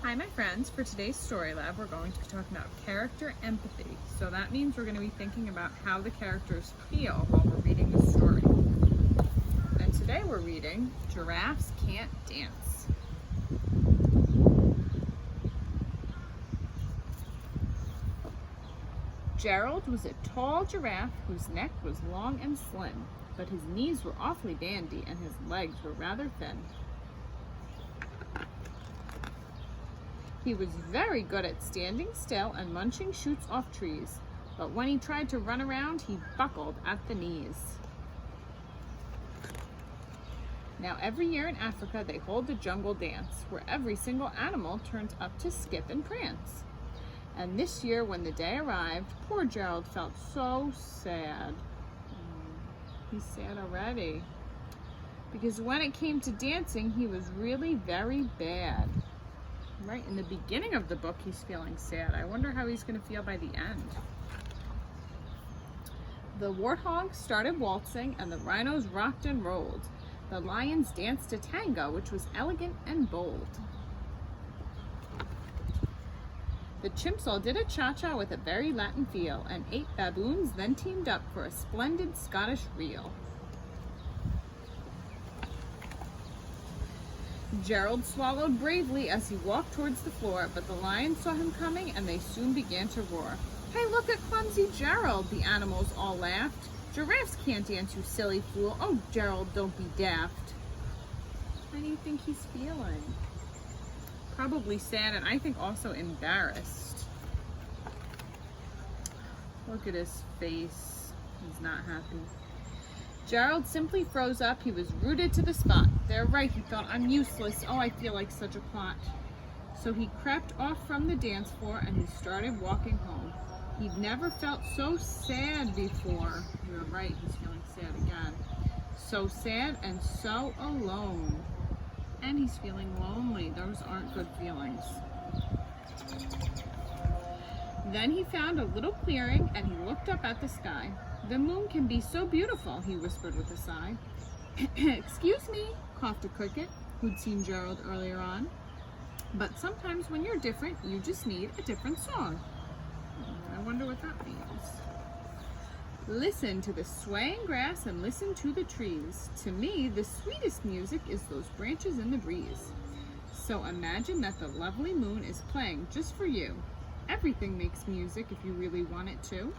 Hi, my friends. For today's story lab, we're going to be talking about character empathy. So that means we're going to be thinking about how the characters feel while we're reading the story. And today we're reading Giraffes Can't Dance. Gerald was a tall giraffe whose neck was long and slim, but his knees were awfully bandy and his legs were rather thin. He was very good at standing still and munching shoots off trees, but when he tried to run around, he buckled at the knees. Now, every year in Africa, they hold the jungle dance, where every single animal turns up to skip and prance. And this year, when the day arrived, poor Gerald felt so sad. He's sad already. Because when it came to dancing, he was really very bad. Right in the beginning of the book, he's feeling sad. I wonder how he's going to feel by the end. The warthogs started waltzing and the rhinos rocked and rolled. The lions danced a tango, which was elegant and bold. The chimps all did a cha-cha with a very Latin feel, and 8 baboons then teamed up for a splendid Scottish reel. Gerald swallowed bravely as he walked towards the floor, but the lions saw him coming and they soon began to roar. "Hey, look at clumsy Gerald," the animals all laughed. "Giraffes can't dance, you silly fool. Oh, Gerald, don't be daft." How do you think he's feeling? Probably sad, and I think also embarrassed. Look at his face. He's not happy. Gerald simply froze up. He was rooted to the spot. "They're right," he thought. "I'm useless. Oh, I feel like such a clot." So he crept off from the dance floor and he started walking home. He'd never felt so sad before. You're right, he's feeling sad again. So sad and so alone. And he's feeling lonely. Those aren't good feelings. Then he found a little clearing and he looked up at the sky. "The moon can be so beautiful," he whispered with a sigh. "Excuse me," coughed a cricket who'd seen Gerald earlier on. "But sometimes when you're different, you just need a different song." I wonder what that means. "Listen to the swaying grass and listen to the trees. To me, the sweetest music is those branches in the breeze. So imagine that the lovely moon is playing just for you. Everything makes music if you really want it to."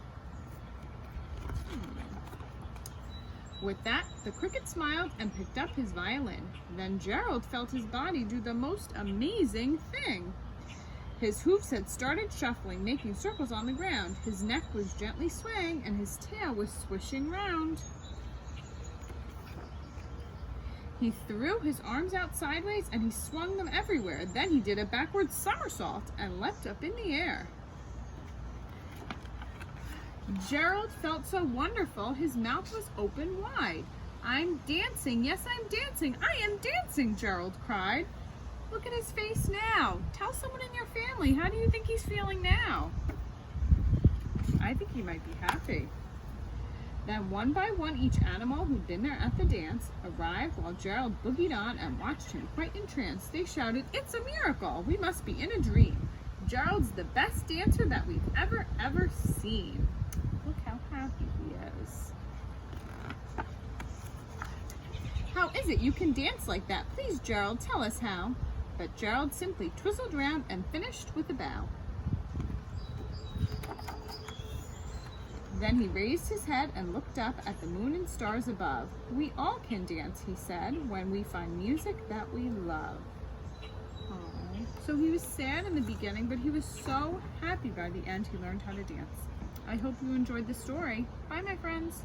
With that, the cricket smiled and picked up his violin. Then Gerald felt his body do the most amazing thing. His hoofs had started shuffling, making circles on the ground. His neck was gently swaying and his tail was swishing round. He threw his arms out sideways and he swung them everywhere. Then he did a backward somersault and leapt up in the air. Gerald felt so wonderful, his mouth was open wide. "I'm dancing, yes, I'm dancing, I am dancing," Gerald cried. Look at his face now. Tell someone in your family, how do you think he's feeling now? I think he might be happy. Then one by one, each animal who'd been there at the dance arrived while Gerald boogied on and watched him quite entranced. They shouted, "It's a miracle! We must be in a dream. Gerald's the best dancer that we've ever seen." Look how happy he is. "How is it you can dance like that? Please, Gerald, tell us how." But Gerald simply twizzled round and finished with a bow. Then he raised his head and looked up at the moon and stars above. "We all can dance," he said, "when we find music that we love." Aww. So he was sad in the beginning, but he was so happy by the end he learned how to dance. I hope you enjoyed the story. Bye, my friends.